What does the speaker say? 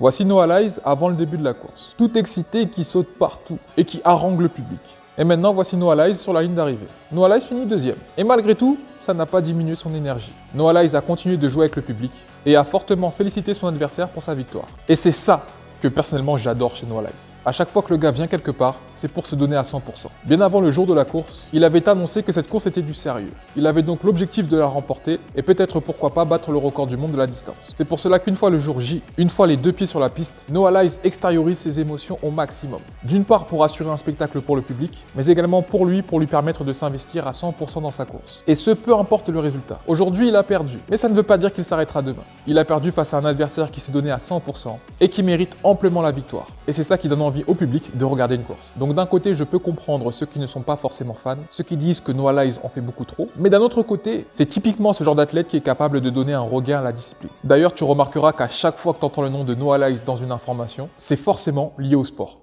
Voici Noah Lyles avant le début de la course. Tout excité, qui saute partout et qui harangue le public. Et maintenant, voici Noah Lyles sur la ligne d'arrivée. Noah Lyles finit deuxième. Et malgré tout, ça n'a pas diminué son énergie. Noah Lyles a continué de jouer avec le public et a fortement félicité son adversaire pour sa victoire. Et c'est ça que personnellement j'adore chez Noah Lyles. À chaque fois que le gars vient quelque part, c'est pour se donner à 100%. Bien avant le jour de la course, il avait annoncé que cette course était du sérieux. Il avait donc l'objectif de la remporter et peut-être pourquoi pas battre le record du monde de la distance. C'est pour cela qu'une fois le jour J, une fois les deux pieds sur la piste, Noah Lyles extériorise ses émotions au maximum. D'une part pour assurer un spectacle pour le public, mais également pour lui permettre de s'investir à 100% dans sa course. Et ce, peu importe le résultat. Aujourd'hui, il a perdu, mais ça ne veut pas dire qu'il s'arrêtera demain. Il a perdu face à un adversaire qui s'est donné à 100% et qui mérite amplement la victoire. Et c'est ça qui donne envie au public de regarder une course. Donc d'un côté, je peux comprendre ceux qui ne sont pas forcément fans, ceux qui disent que Noah Lyles en fait beaucoup trop, mais d'un autre côté, c'est typiquement ce genre d'athlète qui est capable de donner un regain à la discipline. D'ailleurs, tu remarqueras qu'à chaque fois que tu entends le nom de Noah Lyles dans une information, c'est forcément lié au sport.